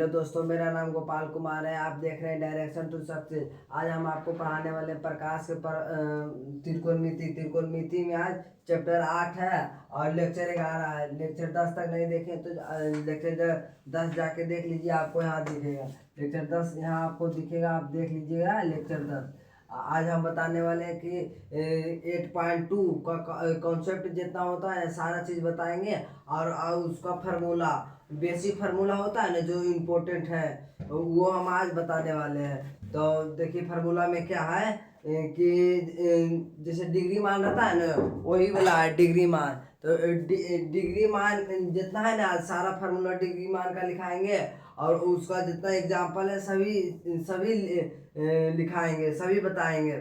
Hello दोस्तों, मेरा नाम गोपाल कुमार है। आप देख रहे हैं डायरेक्शन टू सक्सेस। आज हम आपको पढ़ाने वाले प्रकाश के त्रिकोणमिति में आज चैप्टर 8 है और लेक्चर 11 है। लेक्चर 10 तक नहीं देखें तो लेक्चर 10 जाके देख लीजिए, आपको यहाँ दिखेगा। लेक्चर 10 यहाँ आपको दिखेगा, आप देख लीजिएगा लेक्चर 10। आज हम बताने वाले हैं कि 8.2 का कॉन्सेप्ट जितना होता है सारा चीज़ बताएंगे और उसका फार्मूला, बेसिक फार्मूला होता है ना जो इम्पोर्टेंट है, वो हम आज बताने वाले हैं। तो देखिए फार्मूला में क्या है कि जैसे डिग्री मान रहता है ना, वही वाला है डिग्री मान। तो डिग्री मान जितना है ना, सारा फार्मूला डिग्री मान का लिखाएंगे और उसका जितना एग्जाम्पल है सभी सभी लिखाएंगे, सभी बताएंगे।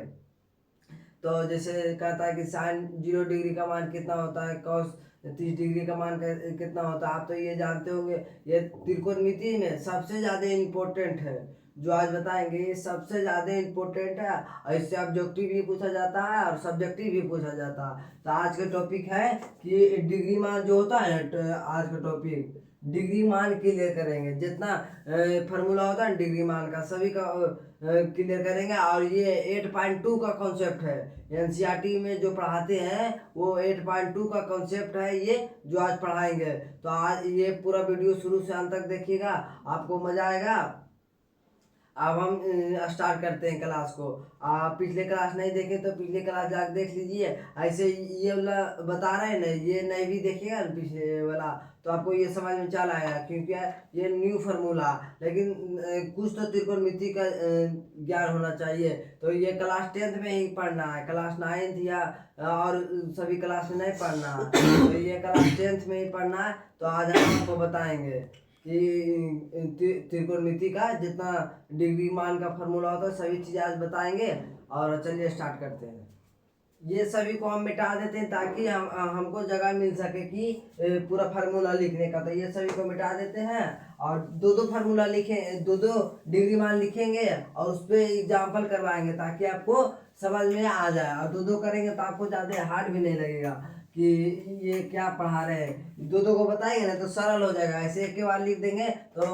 तो जैसे कहता है कि साइन 0 डिग्री का मान कितना होता है, कॉस 30 डिग्री का मान कितना होता है, आप तो ये जानते होंगे। ये त्रिकोणमिति में सबसे ज़्यादा इम्पोर्टेंट है, जो आज बताएंगे ये सबसे ज़्यादा इम्पोर्टेंट है। और इससे ऑब्जेक्टिव भी पूछा जाता है और सब्जेक्टिव भी पूछा जाता है। तो आज का टॉपिक है कि डिग्री मान जो होता है ना, आज का टॉपिक डिग्री मान क्लियर करेंगे। जितना फार्मूला होता है डिग्री मान का सभी का क्लियर करेंगे। और ये 8.2 का कॉन्सेप्ट है, एनसीईआरटी में जो पढ़ाते हैं वो 8.2 का कॉन्सेप्ट है ये, जो आज पढ़ाएंगे। तो आज ये पूरा वीडियो शुरू से अंत तक देखिएगा, आपको मजा आएगा। अब हम स्टार्ट करते हैं क्लास को। आप पिछले क्लास नहीं देखे तो पिछले क्लास जाकर देख लीजिए। ऐसे ये वाला बता रहे हैं ना, ये नहीं भी देखिएगा ना पिछले वाला, तो आपको ये समझ में चल आएगा, क्योंकि ये न्यू फार्मूला। लेकिन कुछ तो त्रिकोणमिति का ज्ञान होना चाहिए। तो ये क्लास 10th में ही पढ़ना है, क्लास 9th या और सभी क्लास में नहीं पढ़ना है। तो ये क्लास 10th में ही पढ़ना है। तो आज हम आपको बताएंगे कि त्रिकोणमिति का जितना डिग्री मान का फार्मूला होता है सभी चीज़ आज बताएंगे। और चलिए स्टार्ट करते हैं। ये सभी को हम मिटा देते हैं ताकि हमको जगह मिल सके कि पूरा फार्मूला लिखने का। तो ये सभी को मिटा देते हैं और दो दो फार्मूला लिखे, दो दो डिग्री मान लिखेंगे और उस पर एग्जाम्पल करवाएंगे ताकि आपको समझ में आ जाए। और दो दो करेंगे तो आपको ज़्यादा हार्ड भी नहीं लगेगा कि ये क्या पढ़ा रहे हैं। दो दो को बताएंगे ना तो सरल हो जाएगा। ऐसे एक के बाद लिख देंगे तो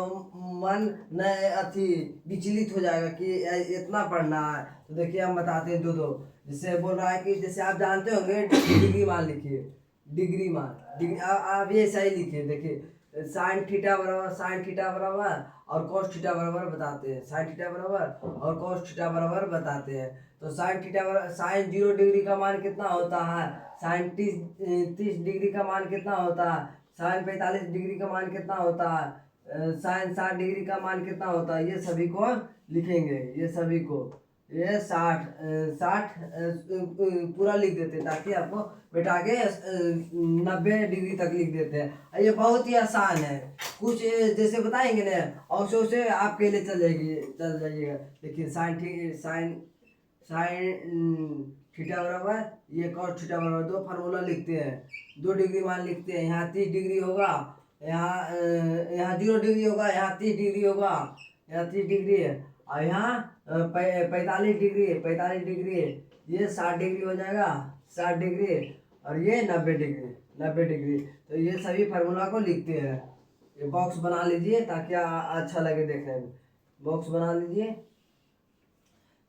मन न अथी विचलित हो जाएगा कि इतना पढ़ना है। तो देखिए हम बताते हैं दो दो। जैसे बोल रहा है कि जैसे आप जानते होंगे डिग्री मान लिखिए, डिग्री मान डिग्री आप ये सही लिखिए। देखिए साइन थीटा बराबर और कॉस थीटा बराबर बताते हैं, साइन थीटा बराबर और कॉस थीटा बराबर बताते हैं। तो साइन थीटा बराबर साइन 0 डिग्री का मान कितना होता है, साइन 30 डिग्री का मान कितना होता है, साइन 45 डिग्री का मान कितना होता है, साइन 60 डिग्री का मान कितना होता है। ये सभी को लिखेंगे, ये सभी को ये 60 पूरा लिख देते हैं ताकि आपको बैठा के 90 डिग्री तक लिख देते हैं। ये बहुत ही आसान है, कुछ जैसे बताएंगे ना और से आपके लिए चल जाइएगा। देखिए साइन थीटा बराबर ये कॉस थीटा बराबर, दो फार्मूला लिखते हैं, 2 डिग्री मान लिखते हैं। यहाँ 30 डिग्री होगा, यहाँ 0 डिग्री होगा, यहाँ 30 डिग्री होगा, यहाँ 30 डिग्री है और यहाँ 45 डिग्री है। ये 60 डिग्री हो जाएगा, 60 डिग्री और ये 90 डिग्री। तो ये सभी फार्मूला को लिखते हैं। ये बॉक्स बना लीजिए ताकि अच्छा लगे देखने में। बॉक्स बना लीजिए।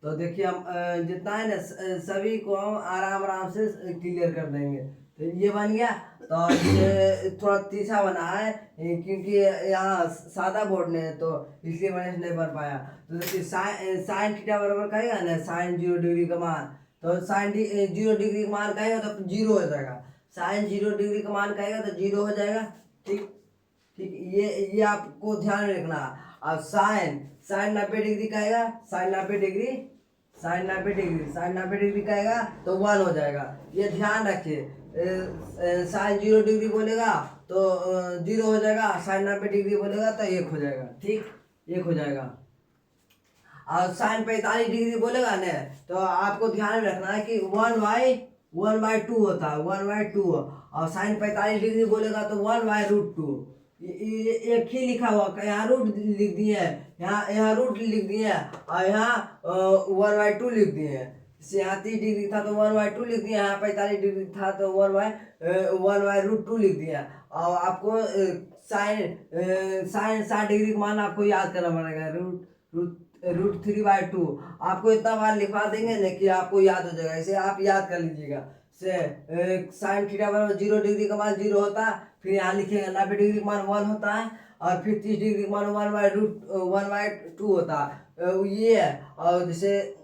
तो देखिए हम जितना है ना सभी को हम आराम से क्लियर कर देंगे। तो ये बन गया। तो ये थोड़ा तीसरा बना है क्योंकि यहाँ सादा बोर्ड ने तो इसलिए मैंने नहीं बन पाया। तो देखिए साइन थीटा बराबर कहेगा ना, साइन 0 डिग्री का मान, तो साइन 0 डिग्री का मान कहेगा तो 0 हो जाएगा। साइन 0 डिग्री का मान कहेगा तो 0 हो जाएगा। ठीक ठीक, ये आपको ध्यान में रखना। और साइन 90 डिग्री कहेगा, साइन 90 डिग्री कहेगा तो 1 हो जाएगा। ये ध्यान रखिए। साइन 0 डिग्री बोलेगा तो 0 हो जाएगा, साइन 90 डिग्री बोलेगा तो 1 हो जाएगा। ठीक, 1 हो जाएगा। और साइन 45 डिग्री बोलेगा ना तो आपको ध्यान में रखना है कि 1/2 होता है, 1/2। और साइन 45 डिग्री बोलेगा तो 1/√2। एक ही लिखा हुआ, यहाँ रूट लिख दिए, यहाँ रूट लिख दिए और यहाँ 1/2 लिख दिए। जैसे यहाँ 30 डिग्री था तो 1/2 लिख दिया, यहाँ 45 डिग्री था तो 1/√2 लिख दिया। और आपको साइन 60 डिग्री का मान आपको याद करना पड़ेगा। रूट 3/2 आपको इतना बार लिखवा देंगे ना कि आपको याद हो जाएगा। इसे आप याद कर लीजिएगा। साइन थीटा बराबर 0 डिग्री का मान 0 होता है। फिर यहाँ लिखेंगे 90 डिग्री का मान 1 होता है। और फिर 30 डिग्री का मान 1/√1/2 होता है। ये है। और जैसे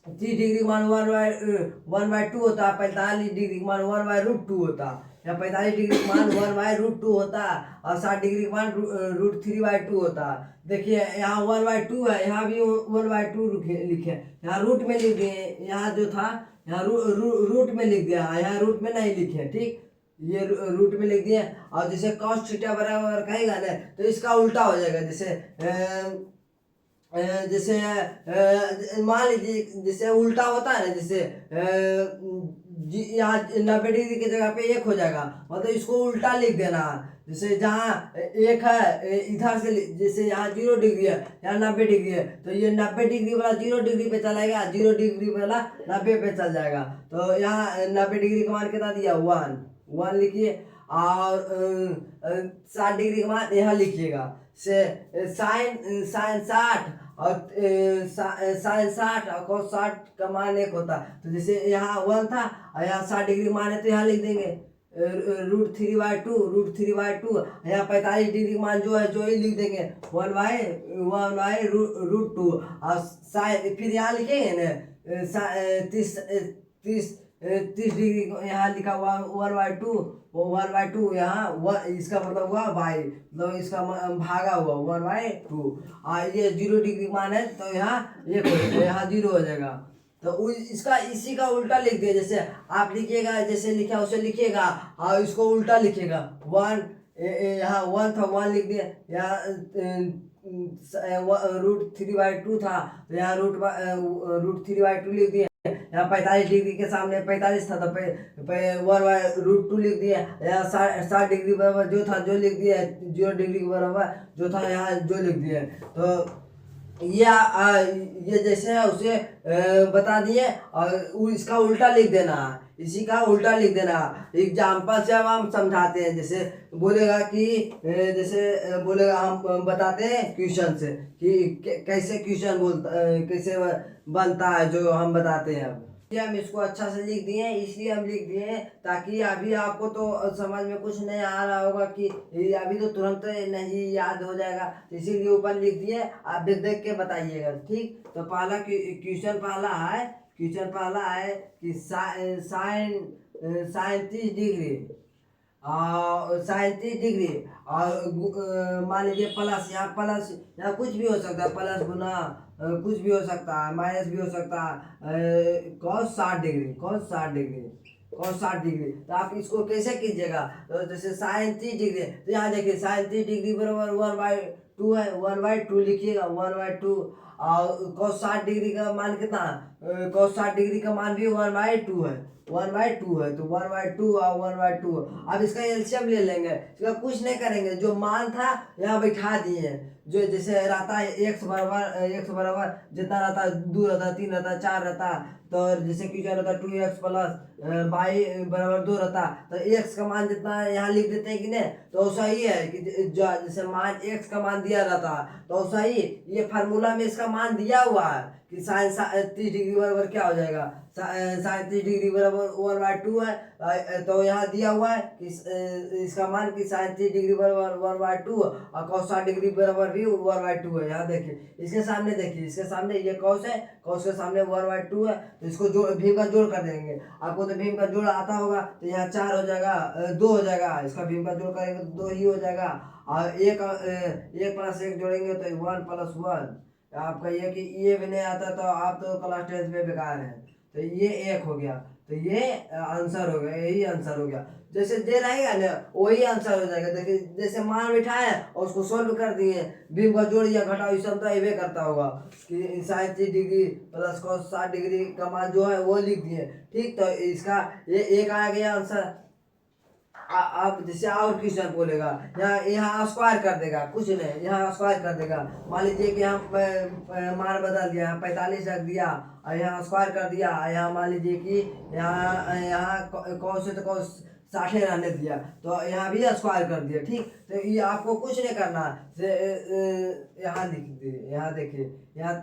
30 डिग्री मान 1/2 होता है। 45 डिग्री मान 1/√2 होता है। या 45 डिग्री मान 1/√2 होता है। और 60 डिग्री मान √3/2 होता है। देखिए यहाँ 1/2 है, यहाँ भी 1/2 लिखे, यहाँ रूट में लिख दिए। यहाँ जो था यहाँ रूट में लिख दिया, यहाँ रूट में नहीं लिखे। ठीक, ये रूट में लिख दिए। और जैसे cos थीटा बराबर कहेगा ना तो इसका उल्टा हो जाएगा। जैसे मान लीजिए जैसे उल्टा होता है ना, जैसे यहाँ 90 डिग्री की जगह पे 1 हो जाएगा, मतलब इसको उल्टा लिख देना। जैसे जहाँ 1 है इधर से, जैसे यहाँ 0 डिग्री है, यहाँ 90 डिग्री है, तो ये 90 डिग्री वाला 0 डिग्री पे चलाएगा, 0 डिग्री वाला 90 पे चल जाएगा। तो यहाँ 90 डिग्री का मान कितना दिया, 1 लिखिए। और 60 डिग्री का मान यहाँ लिखिएगा। साइन 60 और साइन 60 और cos 60 का मान 1 होता। तो जैसे यहाँ 1 था और यहाँ 60 डिग्री मान है, तो यहाँ लिख देंगे √3/2। यहाँ 45 डिग्री मान जो है जो ही लिख देंगे 1/√2। और साइन फिर यहाँ लिखेंगे ना 30 डिग्री यहाँ लिखा हुआ 1/2 यहाँ इसका मतलब हुआ बाई, मतलब इसका भागा हुआ 1/2। और ये 0 डिग्री मान है तो यहाँ 1 हो जाएगा, यहाँ 0 हो जाएगा। तो इसका इसी का उल्टा लिख दिया। जैसे आप लिखिएगा, जैसे लिखा उसे लिखिएगा और इसको उल्टा लिखिएगा। 1 यहाँ 1 था, 1 लिख दिया। यहाँ √3/2 था तो यहाँ √3/2 लिख दिया। यहाँ 45 डिग्री के सामने 45 था तो 1/√2 लिख दिया। यहाँ 60 डिग्री बराबर जो था जो लिख दिया, 0 डिग्री के बराबर जो था यहाँ जो लिख दिया। तो ये जैसे है उसे बता दिए। और इसका उल्टा लिख देना, इसी का उल्टा लिख देना। एग्जाम्पल से अब हम समझाते हैं। जैसे बोलेगा कि जैसे बोलेगा, हम बताते हैं क्वेश्चन से कि कैसे क्वेश्चन कैसे बनता है, जो हम बताते हैं। अब हम इसको अच्छा से लिख दिए, इसलिए हम लिख दिए ताकि अभी आपको तो समझ में कुछ नहीं आ रहा होगा कि अभी तो तुरंत नहीं याद हो जाएगा, इसीलिए ऊपर लिख दिए। आप देख देख के बताइएगा। ठीक, तो पहला क्वेश्चन पहला है कि साइन 37 डिग्री और 37 डिग्री और मान लीजिए प्लस, यहाँ कुछ भी हो सकता है, प्लस गुना कुछ भी हो सकता है, माइनस भी हो सकता है। cos 60 डिग्री तो आप इसको कैसे कीजिएगा। तो जैसे साइन 30 डिग्री, तो यहाँ देखिए साइन 30 डिग्री बराबर 1/2 है, 1/2 लिखिएगा 1/2। और cos 60 डिग्री का मान कितना, cos 60 डिग्री का मान भी 1/2 है, 1/2 है। तो 1/2 और 1/2। अब इसका एलसीएम ले लेंगे। इसका कुछ नहीं करेंगे, जो मान था यहाँ बैठा दिए। जो जैसे रहता है x बराबर जितना रहता है 2 रहता है, 3 रहता है, 4 रहता है। तो जैसे कि क्या रहता है 2x + y बराबर 2 रहता है। तो x का मान जितना है यहाँ लिख देते हैं कि नहीं। तो सही है कि जैसे मान x का मान दिया रहता है तो सही, ये फार्मूला में इसका मान दिया हुआ है कि साइन 30 डिग्री बराबर क्या हो जाएगा, साइन 30 डिग्री बराबर 1/2 है। तो यहाँ दिया हुआ है कि इसका मान कि साइन 30 डिग्री बराबर 1/2 और cos 60 डिग्री बराबर भी 1/2 है। यहाँ देखिए, इसके सामने ये cos है, cos के सामने 1/2 है। तो इसको भीम का जोड़ कर देंगे। आपको तो भीम का जोड़ आता होगा, तो यहाँ 4 हो जाएगा, 2 हो जाएगा। इसका भीम का जोड़ करेंगे तो 2 ही हो जाएगा। और एक प्लस एक जोड़ेंगे तो 1 + 1। आपका ये कि ये भी नहीं आता तो आप तो क्लास 10 में बेकार है। तो ये 1 हो गया, तो ये आंसर हो गया, यही आंसर हो गया। जैसे दे रहेगा ना वही आंसर हो जाएगा। देखिए जैसे मान बिठाए और उसको सोल्व कर दिए, भीम का जोड़ या घटाओ इस सब तो ये करता होगा कि sine 30 degree plus cos 60 degree का मान जो है वो लिख दिए। ठीक, तो इसका ये एक आ गया आंसर। अब जैसे और क्वेश्चन बोलेगा, यहाँ स्क्वायर कर देगा, कुछ नहीं, यहाँ स्क्वायर कर देगा। मान लीजिए कि हम मान बदल दिया, 45 रख दिया और यहाँ स्क्वायर कर दिया। यहाँ मान लीजिए कि यहाँ cos है तो cos 60 रहने दिया, तो यहाँ भी स्क्वायर कर दिया। ठीक, तो ये आपको कुछ नहीं करना। यहाँ लिख दिए, यहाँ देखिए, यहाँ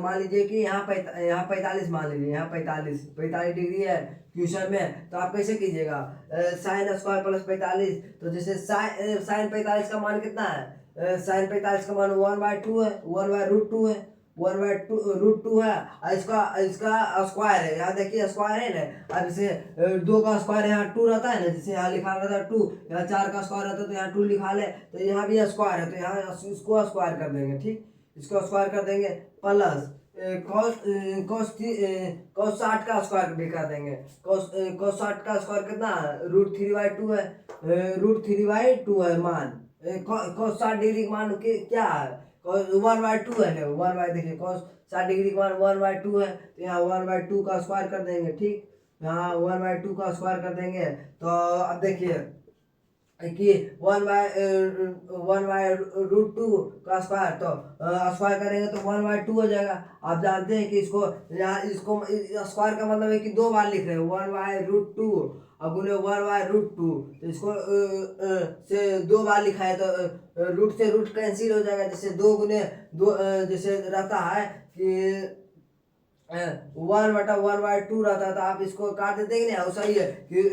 मान लीजिए कि यहाँ 45 मान लीजिए, यहाँ 45 डिग्री है क्वेश्चन में, तो आप कैसे कीजिएगा, साइन स्क्वायर प्लस 45। तो जैसे साइन 45 का मान कितना है, साइन 45 का मान 1/2 है, 1/√2 है, 1/√2 है। और इसका इसका स्क्वायर है, यहाँ देखिए स्क्वायर है ना। अब जैसे 2 का स्क्वायर यहाँ 2 रहता है ना, जैसे यहाँ लिखा रहता है 2, यहाँ 4 का स्क्वायर रहता है तो यहाँ 2 लिखा ले, तो यहाँ भी स्क्वायर है तो यहाँ इसको स्क्वायर कर देंगे। ठीक, इसको स्क्वायर कर देंगे, प्लस कॉस 60 का स्क्वायर भी कर देंगे। कॉस 60 का स्क्वायर कितना है, √3/2 है, √3/2 है मान। कॉस 60 डिग्री का मान क्या है, कॉस 1/2 है ना, 1 देखिए कॉस 60 डिग्री का मान 1/2 है, तो यहाँ 1/2 का स्क्वायर कर देंगे। ठीक, यहाँ 1/2 का स्क्वायर कर देंगे। तो अब देखिए कि 1/√2 का स्क्वायर, तो स्क्वायर करेंगे तो 1/2 हो जाएगा। आप जानते हैं कि इसको स्क्वायर का मतलब है कि 2 बार लिख रहे हैं, 1/√2 और गुने 1/√2, तो इसको से 2 बार लिखा है तो रूट से रूट कैंसिल हो जाएगा। जैसे 2 गुने 2 जैसे रहता है कि 1/1/2 रहता है, तो आप इसको काट देते हैं ना, सही है कि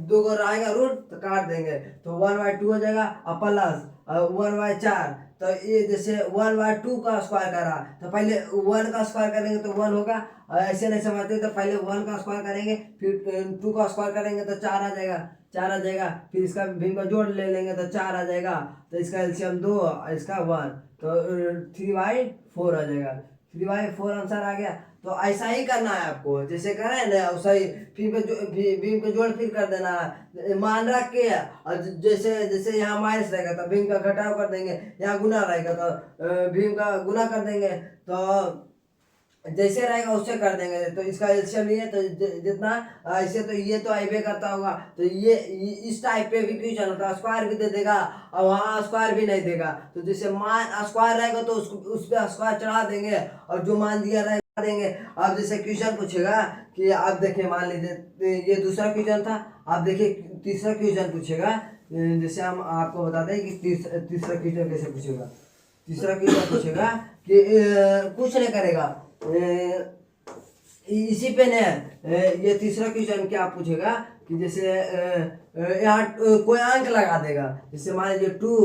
2 को रहेगा रूट तो काट देंगे, तो 1/2 हो जाएगा। और प्लस 1/4, तो ये जैसे 1/2 का स्क्वायर करा तो पहले 1 का स्क्वायर करेंगे तो 1 होगा, ऐसे नहीं समझते तो पहले 1 का स्क्वायर करेंगे, फिर 2 का स्क्वायर करेंगे तो 4 आ जाएगा, 4 आ जाएगा। फिर इसका भी का जोड़ ले लेंगे तो 4 आ जाएगा, तो इसका एलसीएम 2, इसका 1, तो 3/4 आ जाएगा। 3/4 आंसर आ गया। तो ऐसा ही करना है आपको, जैसे करें ना वैसा ही भीम पे जोड़ फिर कर देना है, मान रख के। और जैसे जैसे यहाँ माइनस रहेगा तो भीम का घटाव कर देंगे, यहाँ गुना रहेगा तो भीम का गुना कर देंगे, तो जैसे रहेगा उससे कर देंगे। तो इसका एलसीएम ये, तो जितना ऐसे, तो ये तो आईबे करता होगा, तो ये इस टाइप पे भी क्वेश्चन होता है, स्क्वायर भी दे देगा और वहाँ स्क्वायर भी नहीं देगा। तो जैसे मान स्क्वायर रहेगा तो उस पर स्क्वायर चढ़ा देंगे, और जो मान दिया रहेगा देंगे। अब जैसे क्वेश्चन पूछेगा कि आप देखिए, मान लीजिए ये दूसरा क्वेश्चन था, आप देखिए तीसरा क्वेश्चन पूछेगा। जैसे हम आपको बताते हैं कि तीसरा क्वेश्चन कैसे पूछेगा। तीसरा क्वेश्चन पूछेगा कि कुछ नहीं करेगा, इसी पे ने ये तीसरा क्वेश्चन क्या पूछेगा कि जैसे यहाँ कोई अंक लगा देगा। जैसे मान लीजिए 2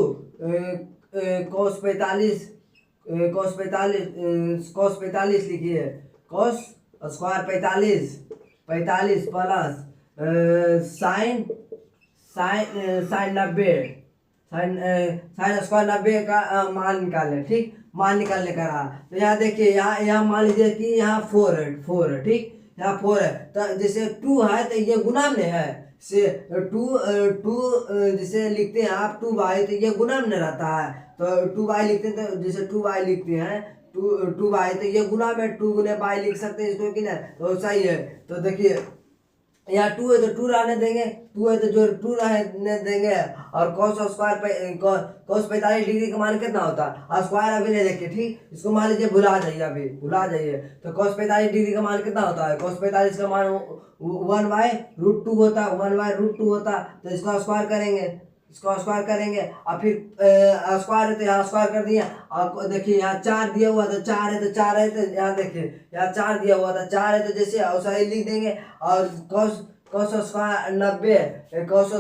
cos 45 लिखिए, cos square 45 plus sign 90, sine square 90 का मान निकालें। ठीक, मान निकालने का रहा, तो यहाँ देखिए, यहाँ मान लीजिए कि यहाँ 4 है। ठीक, यहाँ 4 है, तो जैसे 2 है तो ये गुणाम में है, से 2 जैसे लिखते हैं आप 2/, तो ये गुणाम में रहता है, तो 2/, लिखते हैं तो जैसे 2/, लिखते हैं 2/, तो ये गुना में 2 गुने बाई लिख सकते हैं इसको कि ना, तो सही है। तो देखिए यहाँ 2 है तो 2 रहने देंगे, 2 है तो जो 2 रहने देंगे। और cos 45 डिग्री का मान कितना होता है, स्क्वायर अभी नहीं देखिए। ठीक, इसको मान लीजिए भुला जाइए, अभी भुला जाइए। तो cos 45 डिग्री का मान कितना होता है, cos 45 का मान 1/√2 होता है, 1/√2 होता। तो इसका स्क्वायर करेंगे, और फिर स्क्वायर है तो यहाँ स्क्वायर कर दिया। और देखिए यहाँ 4 दिया हुआ तो 4 है, तो 4 है, तो यहाँ देखिए यहाँ 4 दिया हुआ था, 4 है तो जैसे वैसा ही लिख देंगे। और cos स्क्वायर 90, cos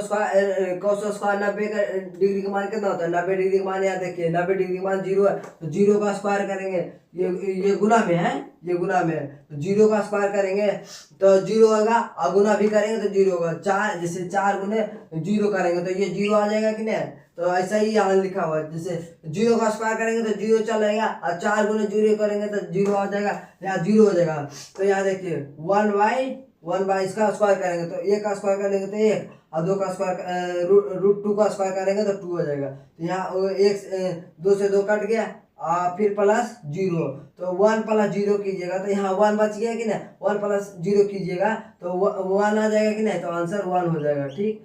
स्क्वायर 90 का डिग्री का मान कितना होता है, 90 डिग्री का मान यहाँ देखिए 90 डिग्री का मान 0 है, तो 0 का स्क्वायर करेंगे। ये गुना में है, ये गुना में है, तो 0 का स्क्वायर करेंगे तो 0 होगा, और गुना भी करेंगे तो 0 होगा। 4 जैसे 4 गुने 0 करेंगे तो ये 0 आ जाएगा कि नहीं। तो ऐसा ही यहाँ लिखा हुआ है, जैसे 0 का स्क्वायर करेंगे तो 0 चलेगा, और 4 गुने 0 करेंगे तो 0 आ जाएगा, यहाँ 0 हो जाएगा। तो यहाँ देखिए 1/, इसका स्क्वायर करेंगे तो 1 का स्क्वायर करेंगे तो 1, और 2 का स्क्वायर √2 का स्क्वायर करेंगे तो 2 हो जाएगा। तो यहाँ 2 से 2 कट गया, फिर प्लस 0, तो 1 + 0 कीजिएगा तो यहाँ 1 बच गया कि नहीं, 1 + 0 कीजिएगा तो 1 आ जाएगा कि नहीं, तो आंसर 1 हो जाएगा। ठीक,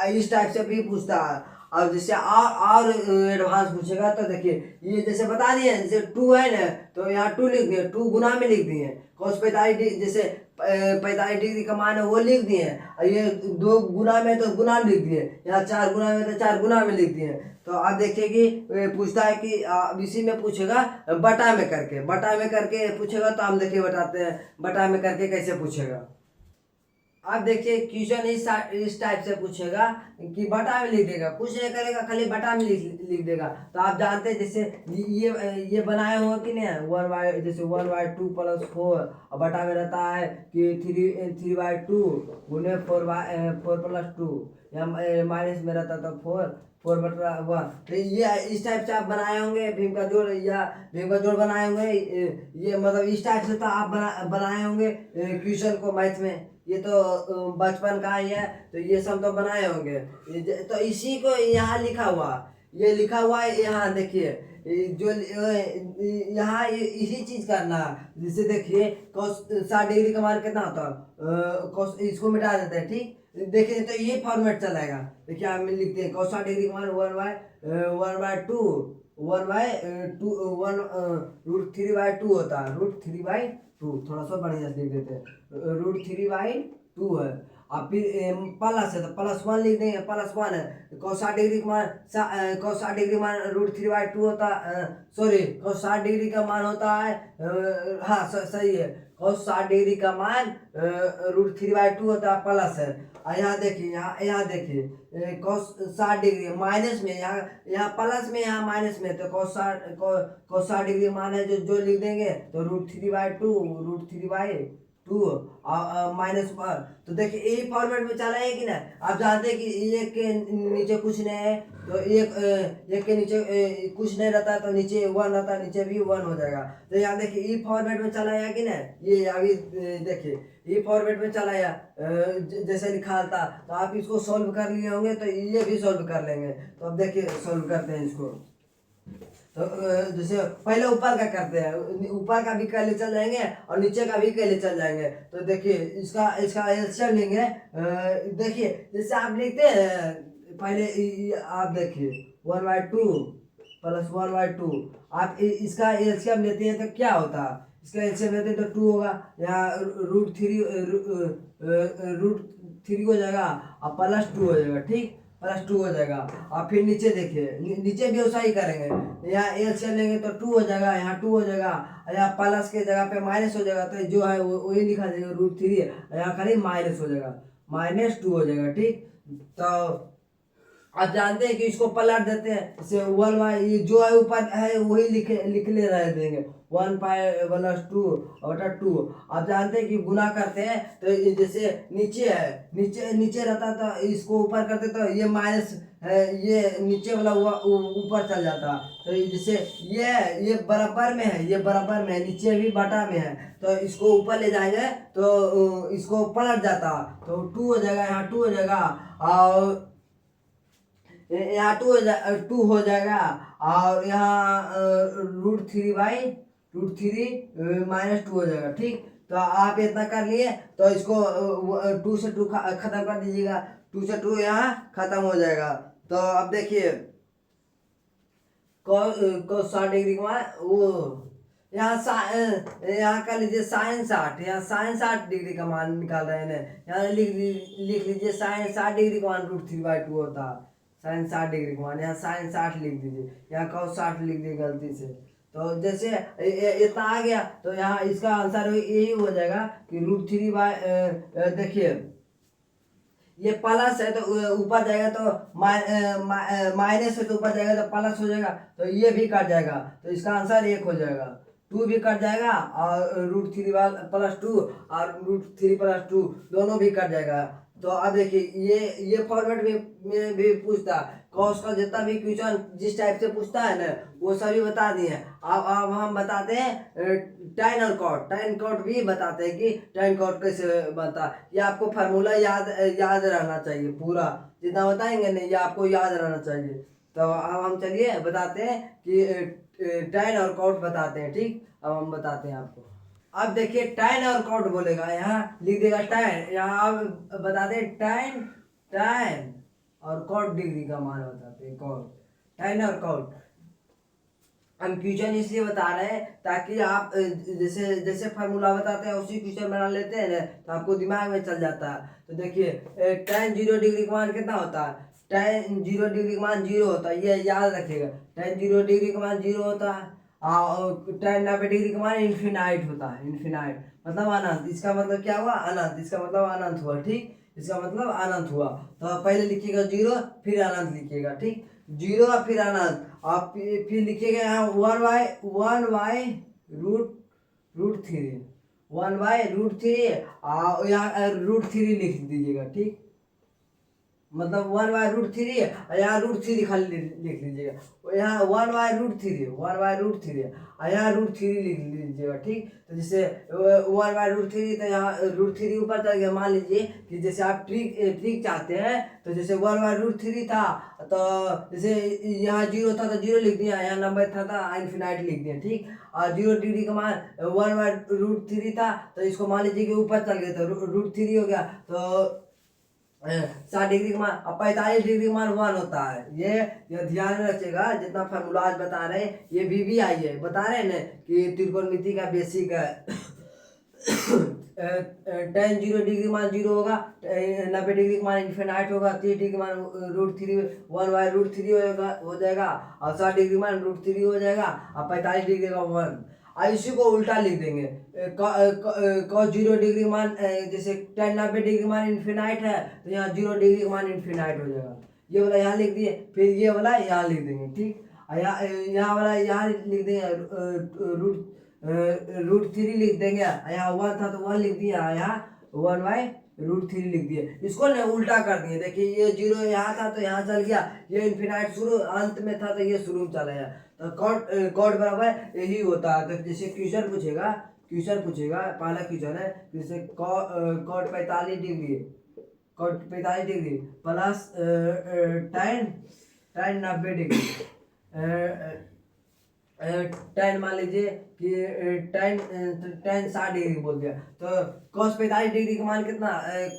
इस टाइप से भी पूछता है। अब जैसे और एडवांस पूछेगा तो देखिए ये जैसे बता दिए जैसे 2 है ना, तो यहाँ 2 लिख दिए, 2 गुना में लिख दिए। cos 45 जैसे 45 डिग्री का मान है वो लिख दिए, और ये 2 गुना में तो गुना लिख दिए, यहाँ 4 गुना में तो 4 गुना में लिख दिए। तो आप देखिए कि पूछता है कि अब इसी में पूछेगा बटा में करके, बटा में करके पूछेगा, तो हम देखिए बताते हैं बटा में करके कैसे पूछेगा। अब देखिए क्वेश्चन इस टाइप से पूछेगा कि बटा में लिख देगा, कुछ नहीं करेगा, खाली बटा में लिख देगा। तो आप जानते हैं जैसे ये बनाए हुए कि नहीं, 1/, जैसे 1/2 + 4, और बटा में रहता है कि 3/2 गुने 4 + 2, या माइनस में रहता था 4/1। तो ये इस टाइप से आप बनाए होंगे भीम का जोड़, या भीम का जोड़ बनाए होंगे, ये मतलब इस टाइप से तो आप बनाए होंगे क्वेश्चन को मैथ में। ये तो बचपन का ही है, तो ये सब तो बनाए होंगे। तो इसी को यहाँ लिखा हुआ, ये लिखा हुआ है यहाँ देखिए, जो यहाँ इसी चीज करना। जैसे देखिए cos 60 डिग्री का मान कितना होता है, cos इसको मिटा देते हैं, ठीक। देखिए तो ये फॉर्मेट चलेगा। देखिए हम लिखते हैं cos 60 डिग्री का मान 1/2 √3/2 होता है, √3/2, थोड़ा सा बढ़िया से लिख देते हैं, √3/2 है। और फिर प्लस है तो +1 लिख देंगे, +1 है। cos 60 डिग्री का मान cos 60 डिग्री मान √3/2 होता है, सॉरी cos 60 डिग्री का मान होता है, हाँ सही है, cos 60 डिग्री का मान √3/2 होता है, प्लस है। और यहाँ देखिए, यहाँ देखिए cos 60 डिग्री माइनस में, यहाँ प्लस में, यहाँ माइनस में, तो cos 60 डिग्री मान है जो लिख देंगे, तो √3/2 माइनस 1। तो देखिए यही फॉर्मेट में चला है कि ना। आप जानते हैं कि एक के नीचे कुछ नहीं है, तो एक के नीचे कुछ नहीं रहता है, तो नीचे 1 रहता है, नीचे भी 1 हो जाएगा। तो यहाँ देखिए ई फॉर्मेट में चला है कि ना, ये अभी देखिए ई फॉर्मेट में चला है, जैसे लिखा था। तो आप इसको सॉल्व कर लिए होंगे, तो ये भी सॉल्व कर लेंगे। तो अब देखिए सॉल्व करते हैं इसको। तो जैसे पहले ऊपर का करते हैं, ऊपर का भी कैले चल जाएंगे और नीचे का भी कैले चल जाएंगे। तो देखिए इसका एलसीएम लेंगे। देखिए जैसे आप लिखते हैं पहले आप देखिए 1/2 + 1/2, आप इसका एलसीएम लेते हैं तो क्या होता है, इसका एलसीएम लेते हैं तो 2 होगा, यहाँ √3 हो जाएगा और +2 हो जाएगा, ठीक, +2 हो जाएगा। और फिर नीचे देखिए, नीचे भी वैसा ही करेंगे, यहाँ एलसीएम लेंगे तो 2 हो जाएगा, यहाँ 2 हो जाएगा, यहाँ प्लस के जगह पे माइनस हो जाएगा, तो जो है वही लिखा जाएगा √3, यहाँ खाली माइनस हो जाएगा, -2 हो जाएगा, ठीक। तो आप जानते हैं कि इसको पलट देते हैं, जैसे 1 ये जो है ऊपर है वही लिख ले रहे देंगे, 1/2/2। आप जानते हैं कि गुना करते हैं तो जैसे नीचे है, नीचे रहता तो इसको ऊपर करते तो ये माइनस है, ये नीचे वाला ऊपर चल जाता। तो जैसे ये बराबर में है, ये बराबर में है, नीचे भी बटा में है, तो इसको ऊपर ले जाएंगे तो इसको पलट जाता, तो 2 हो जाएगा, यहाँ 2 हो जाएगा, और यहाँ 2 हो जाएगा, और यहाँ √3 -2 हो जाएगा, ठीक। तो आप इतना कर लिए, तो इसको 2 से 2 खत्म कर दीजिएगा, 2 से 2 यहाँ खत्म हो जाएगा। तो अब देखिए cos 60 डिग्री का मान वो यहाँ कर लीजिए sin 60, यहाँ sin 60 डिग्री का मान निकाल रहे हैं, यहाँ लिख लीजिए sin 60 डिग्री का मान √3/2 होता है, sin 60 डिग्री का मान, यहाँ sin 60 लिख दीजिए, यहाँ cos 60 लिख दिए गलती से। तो जैसे इतना आ गया, तो यहाँ इसका आंसर यही हो जाएगा कि √3 देखिए ये प्लस है तो ऊपर जाएगा, तो माइनस है तो ऊपर जाएगा तो प्लस हो जाएगा, तो ये भी कट जाएगा, तो इसका आंसर 1 हो जाएगा, 2 भी कट जाएगा, और √3 + 2 और √3 + 2 दोनों भी कट जाएगा। तो अब देखिए ये फॉर्मेट में भी पूछता, कॉस का जितना भी क्वेश्चन जिस टाइप से पूछता है ना, वो सभी बता दिए। अब हम बताते हैं टाइन और कॉट भी बताते हैं कि टाइन कॉट कैसे बनता है। ये आपको फार्मूला याद रहना चाहिए, पूरा जितना बताएंगे नहीं ये आपको याद रहना चाहिए। तो अब हम चलिए बताते हैं कि टाइन और कॉट बताते हैं, ठीक। अब हम बताते हैं आपको। अब देखिए टाइन और कॉट बोलेगा, यहाँ लिख देगा टाइन, यहाँ आप बताते हैं टाइन और कॉट डिग्री का मान बताते हैं, कॉट, tan और कॉट। हम क्वेश्चन इसलिए बता रहे हैं ताकि आप जैसे जैसे फार्मूला बताते हैं उसी क्वेश्चन बना लेते हैं ना, तो आपको दिमाग में चल जाता है। तो देखिए tan 0 डिग्री का मान कितना होता है, tan 0 डिग्री का मान 0 होता है, ये याद रखिएगा। tan 0 डिग्री का मान 0 होता है और tan 90 डिग्री का मान इन्फिनाइट होता है, इन्फिनाइट मतलब अनंत। इसका मतलब क्या हुआ, अनंत, इसका मतलब अनंत हुआ, ठीक, इसका मतलब अनंत हुआ। तो पहले लिखिएगा 0 फिर अनंत लिखिएगा, ठीक, 0 फिर अनंत। आप फिर लिखिएगा यहाँ 1/√3, 1/√3 और यहाँ √3 लिख दीजिएगा, ठीक, मतलब 1/√3 यहाँ √3 खाली लिख लीजिएगा, यहाँ 1/√3 और यहाँ √3 लिख लीजिएगा, ठीक। तो जैसे 1/√3 तो यहाँ √3 ऊपर चल गया। मान लीजिए कि जैसे आप ट्रिक चाहते हैं, तो जैसे 1/√3 था तो जैसे यहाँ 0 था तो 0 लिख दिया, यहाँ नंबर था इन्फिनाइट लिख दिया, ठीक। और 0 डिग्री का मान 1/√3 था तो इसको मान लीजिए कि ऊपर चल गया तो √3 हो गया। तो 60 डिग्री का मान, अब 45 डिग्री का मान 1 होता है। ये ध्यान में रखिएगा, जितना फार्मूला आज बता रहे हैं ये भी आई है, बता रहे हैं ना कि त्रिकोणमिति का बेसिक है। tan 0 डिग्री का मान 0 होगा, 90 डिग्री का मान इन्फिनाइट होगा, 30 डिग्री का मान √3 1/√3 हो जाएगा और 60 डिग्री का मान √3 हो जाएगा और 45 डिग्री का 1। अब इसी को उल्टा लिख देंगे, cos 0 डिग्री मान जैसे tan 90 डिग्री मान इन्फिनाइट है तो यहाँ 0 डिग्री का मान इन्फिनाइट हो जाएगा। ये वाला यहाँ लिख दिए, फिर ये वाला यहाँ लिख देंगे, ठीक। यहाँ वाला यहाँ लिख देंगे, √3 लिख देंगे, यहाँ 1 था तो 1 लिख दिया, यहाँ 1/√3 लिख दिए। इसको ना उल्टा कर दिए, देखिए ये 0 यहाँ था तो यहाँ चल गया, ये इन्फिनाइट शुरू अंत में था तो ये शुरू में चला गया। तो कॉट बराबर यही होता है। तो जैसे क्वेश्चन पूछेगा पहला क्वेश्चन है, जैसे cot 45 degree, cot 45 degree plus tan 90 degree, tan मान लीजिए कि tan 60 डिग्री बोल दिया तो cos 45 डिग्री का मान कितना,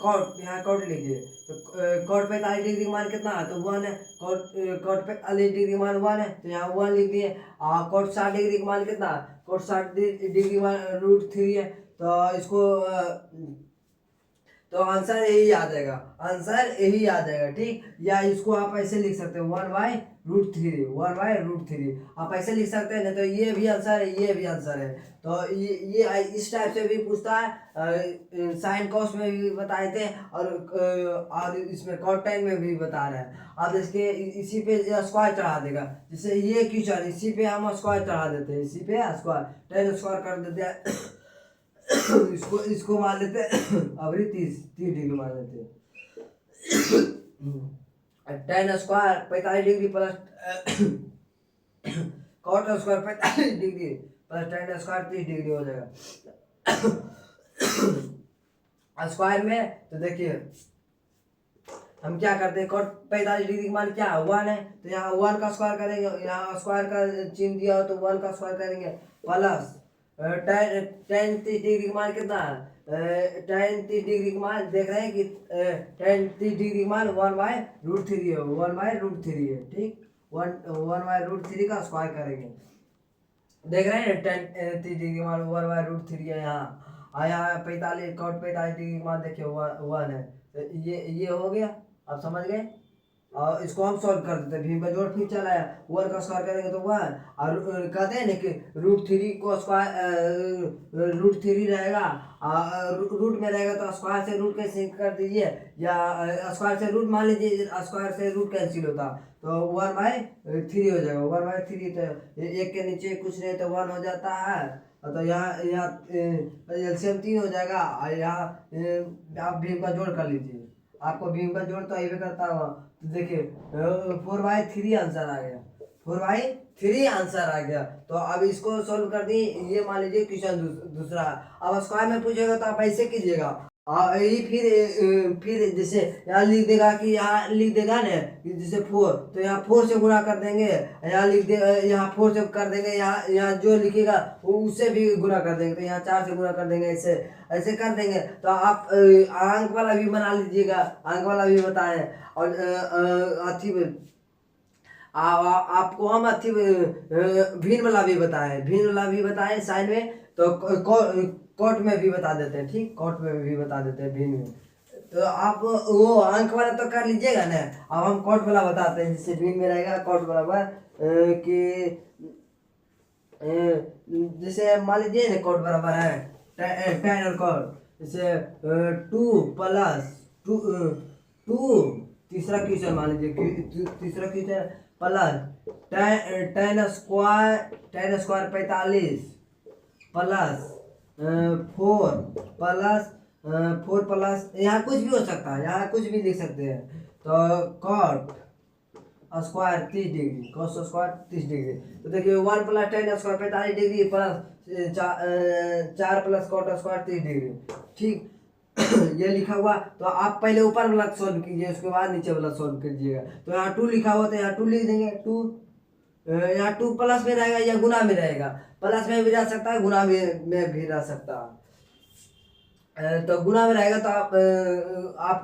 कॉट यहाँ कॉट लीजिए तो cot 45 डिग्री का मान कितना है तो 1 है, cot 45 डिग्री का मान 1 है तो यहाँ 1 लिख दिए। cot 60 डिग्री का मान कितना, cot 60 डिग्री का मान √3 है। तो इसको तो आंसर यही आ जाएगा, ठीक। या इसको आप ऐसे लिख सकते हो 1/√3 आप ऐसे लिख सकते हैं ना, तो ये भी आंसर है, ये भी आंसर है। तो ये इस टाइप से भी पूछता है, साइन कॉस में भी बताए थे और इसमें कॉट tan में भी बता रहे हैं। अब इसके इसी पे स्क्वायर चढ़ा देगा, जैसे ये क्वेश्चन इसी पे हम स्क्वायर चढ़ा देते हैं, इसी पे स्क्वायर tan स्क्वायर कर देते हैं। इसको मान लेते हैं अभी 30 डिग्री मान लेते हैं। tan square 45 degree plus cot square 45 degree plus tan square 30 degree हो जाएगा स्क्वायर में। तो देखिए हम क्या करते हैं, cot 45 डिग्री का मान क्या है 1 है तो यहाँ 1 का स्क्वायर करेंगे, यहाँ स्क्वायर का चिन्ह दिया हो तो 1 का स्क्वायर करेंगे प्लस tan 30 डिग्री का मान कितना है, tan 30 डिग्री का मान देख रहे हैं कि tan 30 डिग्री का मान 1/√3 है, 1/√3 है, ठीक। 1/√3 का स्क्वायर करेंगे, देख रहे हैं tan 30 डिग्री का मान 1/√3 है यहाँ। यहाँ 45 cot 45 डिग्री का मान देखिए 1 है, तो ये हो गया, आप समझ गए। और इसको हम सॉल्व कर देते हैं, भीम का जोड़ फिर चला है, 1 का स्क्वायर करेंगे तो 1 और कहते हैं ना कि √3 को स्क्वायर √3 रहेगा, रूट में रहेगा तो स्क्वायर से रूट कैंसिल कर दीजिए, या स्क्वायर से रूट मान लीजिए, स्क्वायर से रूट कैंसिल होता तो 1/3 हो जाएगा, 1/3 तो एक के नीचे कुछ नहीं तो 1 हो जाता है। तो यहाँ एलसीएम 3 हो जाएगा और यहाँ आप भीम का जोड़ कर लीजिए, आपको भीम का जोड़ तो ये करता हुआ। तो देखिए 4/3 आंसर आ गया, 4/3 आंसर आ गया। तो अब इसको सॉल्व कर दी, ये मान लीजिए क्वेश्चन दूसरा। अब स्क्वायर में पूछेगा तो आप ऐसे कीजिएगा, ये फिर जैसे यहाँ लिख देगा कि यहाँ लिख देगा ना कि जैसे 4, तो यहाँ 4 से गुणा कर देंगे, यहाँ लिख दे, यहाँ 4 से कर देंगे, यहाँ यहाँ जो लिखेगा वो उससे भी गुणा कर देंगे, तो यहाँ 4 से गुणा कर देंगे, ऐसे ऐसे कर देंगे। तो आप अंक वाला भी बना लीजिएगा, अंक वाला भी बताएं। और अथी आपको हम अथी भिन्न वाला भी बताएं, भिन्न वाला भी बताएं साइन में, तो कोट में भी बता देते हैं, ठीक, कोट में भी बता देते हैं भिन्न में। तो आप वो अंक वाला तो कर लीजिएगा ना, अब हम कोट वाला बताते हैं, जिससे भिन्न में रहेगा कोट बराबर कि जैसे मान लीजिए ना कोट बराबर है tan और कोट, जैसे 2 प्लस 2 तीसरा क्वेश्चन मान लीजिए, तीसरा question plus tan square 45 plus 4 plus यहाँ कुछ भी हो सकता है, यहाँ कुछ भी लिख सकते हैं। तो cot square 30 degree, cos square 30 degree. तो देखिए 1 plus tan square 45 degree plus 4 plus cot square 30 degree, ठीक। ये लिखा हुआ, तो आप पहले ऊपर वाला सॉल्व कीजिए, उसके बाद नीचे वाला सॉल्व कीजिएगा। तो यहाँ 2 लिखा हुआ, तो यहाँ 2 लिख देंगे, 2 यहाँ 2 प्लस में रहेगा या गुना में रहेगा, प्लस में भी रह सकता है, गुना में भी रह सकता है। तो गुना में रहेगा तो आप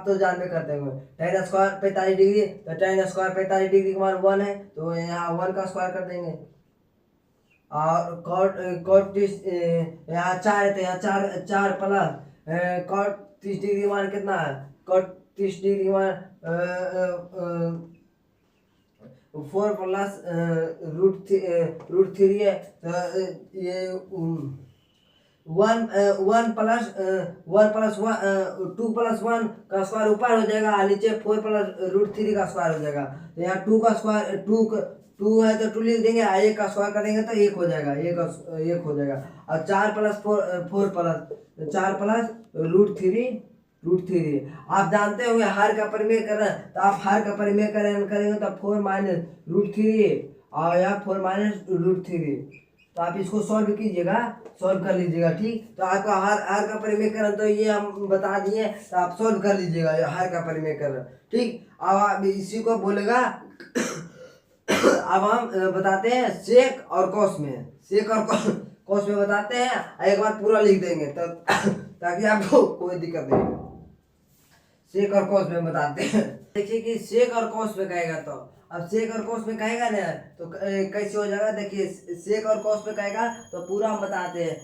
तो जानबे करते हैं tan स्क्वायर 45 डिग्री, तो tan स्क्वायर 45 डिग्री का मान 1 है, तो यहाँ 1 का स्क्वायर कर देंगे। और कॉट यहाँ 4 है, तो यहाँ 4 प्लस कॉट 30 डिग्री मान कितना है, कॉट 30 डिग्री मान 4 प्लस √3 है। तो ये 1 प्लस 2 प्लस 1 का स्क्वायर ऊपर हो जाएगा, नीचे 4 प्लस √3 का स्क्वायर हो जाएगा। तो यहाँ 2 का स्क्वायर 2 है तो 2 लिख देंगे, 1 का स्क्वायर करेंगे तो 1 हो जाएगा, 1 हो जाएगा। और 4 प्लस 4 प्लस √3 आप जानते होंगे हर का परिमेय करें, तो आप हर का परिमेय करेंगे तो 4 माइनस √3 और यहाँ 4 माइनस √3। तो आप इसको सॉल्व कीजिएगा, सॉल्व कर लीजिएगा, ठीक। तो आपका हर का परिमेय करें, तो ये हम बता दिए, तो आप सॉल्व कर लीजिएगा हर का परिमेय करें, ठीक। अब आप इसी को बोलेगा। अब हम बताते हैं सेक और कॉस में, सेक और कॉस में बताते हैं, एक बार पूरा लिख देंगे तो ताकि आपको कोई दिक्कत नहीं हो। सेक और कॉस में बताते हैं, देखिए कि सेक और कॉस में कहेगा, तो अब सेक और कॉस में कहेगा ना तो कैसे हो जाएगा। देखिए सेक और कॉस में कहेगा तो पूरा हम बताते हैं,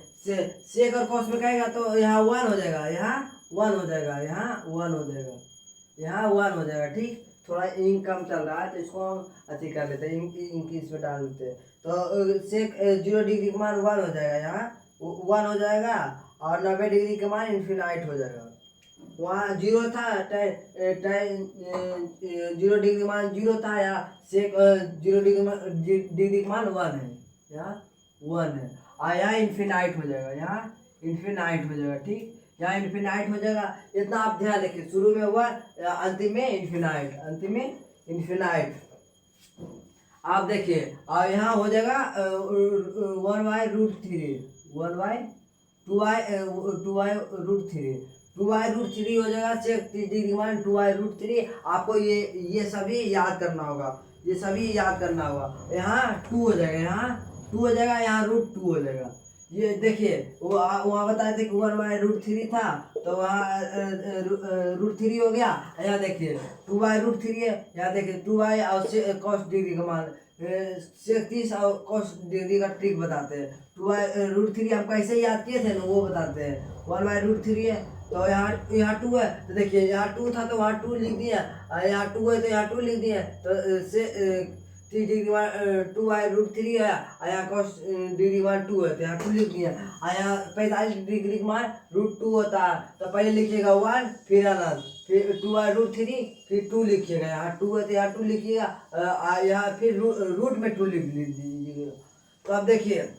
सेक और कॉस में कहेगा तो यहाँ 1 हो जाएगा, यहाँ 1 हो जाएगा, यहाँ 1 हो जाएगा, यहाँ 1 हो जाएगा, ठीक। थोड़ा इंक कम चल रहा है तो इसको हम अति कर लेते हैं, इंक इसमें डाल देते हैं। तो सेक 0 डिग्री का मान 1 हो जाएगा, यहाँ 1 हो जाएगा, और 90 डिग्री का मान इन्फिनाइट हो जाएगा। वहाँ 0 था, 0 डिग्री मान 0 था, यहाँ सेक 0 डिग्री का मान 1 है, यहाँ 1 है, और यहाँ इन्फिनाइट हो जाएगा, यहाँ इन्फिनाइट हो जाएगा, ठीक। यहाँ इन्फिनाइट हो जाएगा, इतना आप ध्यान रखिए, शुरू में 1, अंतिम में इन्फिनाइट, अंतिम में इन्फिनाइट। आप देखिए और यहाँ हो जाएगा 1/√3, 2/√3 हो जाएगा, सेक 30 डिग्री मान 2/√3। आपको ये सभी याद करना होगा, ये सभी याद करना होगा। यहाँ 2 हो जाएगा, यहाँ 2 हो जाएगा, यहाँ √2 हो जाएगा। ये देखिए वहाँ बताए थे कि 1/√3 था, तो वहाँ √3 हो गया। यहाँ देखिए 2/√3 है, यहाँ देखिए 2 और cos डिग्री का मान सेक 30 और cos डिग्री का ट्रिक बताते हैं। 2/√3 हम कैसे याद किए थे ना वो बताते हैं। 1/√3 है, तो यहाँ 2 है, तो देखिए यहाँ 2 था तो वहाँ 2 लिख दिया, यहाँ 2 है तो यहाँ 2 लिख दिया। तो से 30 डिग्री मान 2/√3 है, यहाँ cos डिग्री मान 2 है, तो यहाँ 2 लिख दिया। यहाँ 45 डिग्री का मान √2 होता है, तो पहले लिखिएगा 1, फिर अनंत, फिर 2/√3, फिर 2 लिखिएगा, यहाँ 2 है तो यहाँ 2 लिखिएगा, यहाँ फिर रूट में 2 लिख लीजिएगा। तो अब देखिए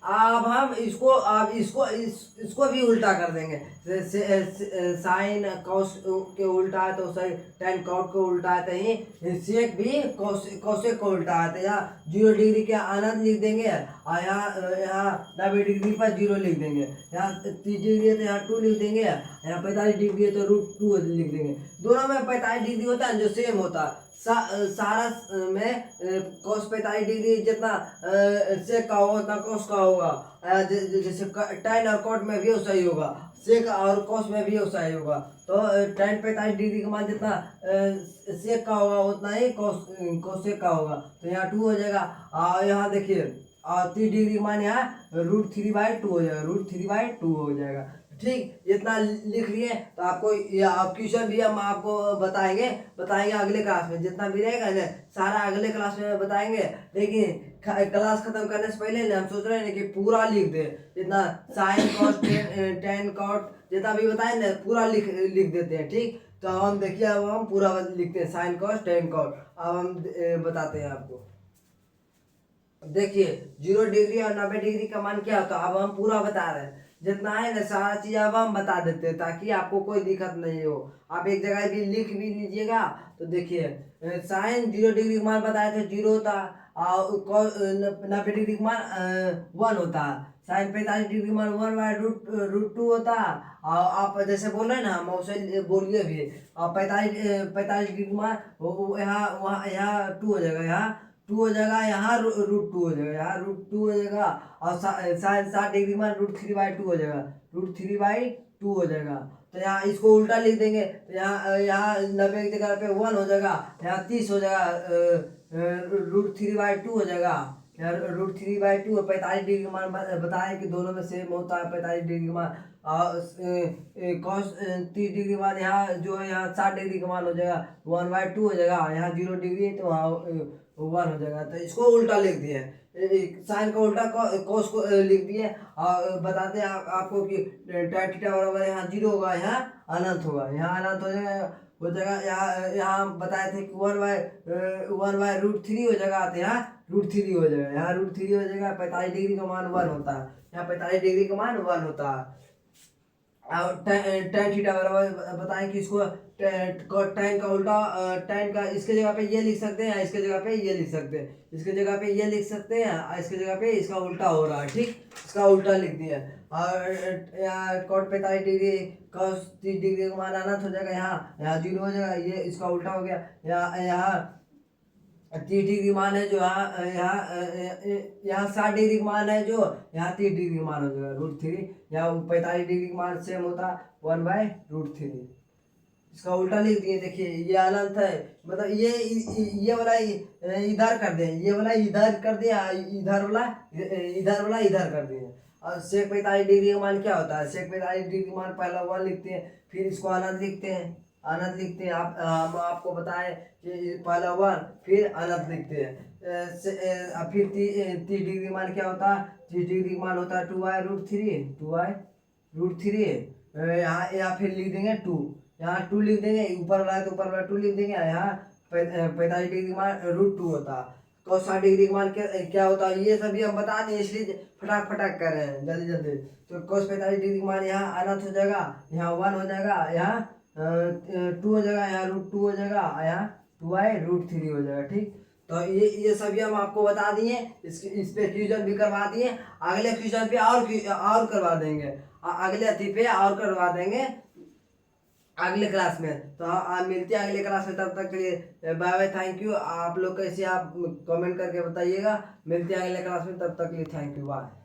अब हम इसको अब इसको भी उल्टा कर देंगे। साइन कॉस के उल्टा है तो सही, टेन कॉट को उल्टा है तो ही सेक भी कौशिक को उल्टा है। तो यहाँ 0 डिग्री के अनंत लिख देंगे और यहाँ 90 डिग्री पर 0 लिख देंगे। यहाँ 30 डिग्री है तो यहाँ 2 लिख देंगे। यहाँ 45 डिग्री है तो √2 लिख देंगे। दोनों में 45 डिग्री होता है जो सेम होता है। सारा में cos 45 डिग्री जितना सेक का होगा उतना cos का होगा। जैसे tan और cot में भी वैसा ही होगा, सेक और cos में भी वैसा ही होगा। तो tan 45 डिग्री का मान जितना सेक का होगा उतना ही cosec का होगा। तो यहाँ 2 हो जाएगा। और यहाँ देखिए 30 डिग्री का मान यहाँ √3/2 हो जाएगा, √3/2 हो जाएगा। ठीक, इतना लिख लिए तो आपको क्वेश्चन भी हम आपको बताएंगे अगले क्लास में। जितना भी रहेगा ना सारा अगले क्लास में बताएंगे। लेकिन क्लास खत्म करने से पहले ना हम सोच रहे हैं कि पूरा लिख दे, जितना साइन कॉस टेन कॉट जितना भी बताए ना पूरा लिख देते हैं। ठीक, तो हम देखिए अब हम पूरा लिखते हैं साइन कॉस टेन कॉट। अब हम बताते हैं आपको। देखिए 0 डिग्री और 90 डिग्री का मान क्या होता है अब हम पूरा बता रहे हैं। जितना है ना सारा चीज अब हम बता देते हैं ताकि आपको कोई दिक्कत नहीं हो। आप एक जगह भी लिख भी लीजिएगा। तो देखिए साइन 0 डिग्री का मान बताए थे 0 होता और 90 डिग्री का मान 1 होता। साइन 45 डिग्री का मान 1/√2 होता। और आप जैसे बोल रहे हैं ना हम वैसे बोलिए भी। और 45 डिग्री का मान यहाँ 2 हो जाएगा, यहाँ 2 हो जाएगा, यहाँ √2 हो जाएगा, यहाँ √2 हो जाएगा। और साइन 60 डिग्री में √3/2 हो जाएगा, √3/2 हो जाएगा। तो यहाँ इसको उल्टा लिख देंगे तो यहाँ 90 की जगह पे 1 हो जाएगा, यहाँ 30 हो जाएगा, √3/2 हो जाएगा। यहाँ √3/2 45 डिग्री मान बताए कि दोनों में सेम होता है 45 डिग्री मान। और cos 30 डिग्री मान यहाँ जो है यहाँ 60 डिग्री का मान हो जाएगा 1/2 हो जाएगा। यहाँ 0 डिग्री है तो वहाँ 1 हो जाएगा। तो इसको उल्टा लिख दिए, साइन का उल्टा cos को लिख दिए। और बताते हैं आपको कि tan थीटा बराबर यहाँ 0 होगा, यहाँ अनंत होगा, यहाँ अनंत हो जाएगा। यहाँ बताए थे कि 1/√3 हो जाएगा। तो यहाँ √3 हो जाएगा, यहाँ √3 हो जाएगा। 45 डिग्री का मान 1 होता है, यहाँ 45 डिग्री का मान 1 होता है। और tan थीटा बराबर बताएं कि इसको tan का उल्टा tan का इसके जगह पे ये लिख सकते हैं, इसके जगह पे ये लिख सकते हैं, इसके जगह पे ये लिख सकते हैं और इसके जगह पे इसका उल्टा हो रहा है। ठीक, इसका उल्टा लिख दिया। और यहाँ cot 45 डिग्री cos 30 डिग्री का मान अनंत हो जाएगा, यहाँ 0 हो जाएगा, ये इसका उल्टा हो गया। यहाँ 30 डिग्री मान है जो यहाँ 60 डिग्री का मान है जो यहाँ 30 डिग्री का मान हो जाएगा √3। यहाँ 45 डिग्री का मान सेम होता 1/√3। इसका उल्टा लिख दिए। देखिए ये अनंत है, मतलब ये वाला इधर कर दें, ये वाला इधर कर दिया, इधर वाला इधर कर दिए। और सेक 45 डिग्री का मान क्या होता है? सेक 45 डिग्री का मान पहला 1 लिखते हैं, फिर इसको अनंत लिखते हैं, हम आपको बताएं कि पहला 1 फिर अनंत लिखते हैं। फिर 30 डिग्री मान क्या होता है? 30 डिग्री मान होता है 2/√3। यहाँ फिर लिख देंगे 2, यहाँ 2 लिख देंगे, ऊपर वाला है तो ऊपर वाला 2 लिख देंगे। यहाँ 45 डिग्री मान √2 होता। cos 60 डिग्री मान क्या होता है ये सभी हम बता दें, इसलिए फटाक कर रहे हैं जल्दी। तो cos 45 डिग्री मान यहाँ अनंत हो जाएगा, यहाँ 1 हो जाएगा, यहाँ 2 हो जाएगा, यहाँ √2 हो जाएगा, यहाँ 2/√3 हो जाएगा। ठीक, तो ये सभी हम आपको बता दिए, इस पे क्वेश्चन भी करवा दिए। अगले क्वेश्चन पे और करवा देंगे, अगले अति पे और करवा देंगे अगले क्लास में। तो आप मिलते हैं अगले क्लास में, तब तक के लिए बाय बाय, थैंक यू। आप लोग कैसे आप कमेंट करके बताइएगा। मिलते हैं अगले क्लास में, तब तक के लिए थैंक यू, बाय।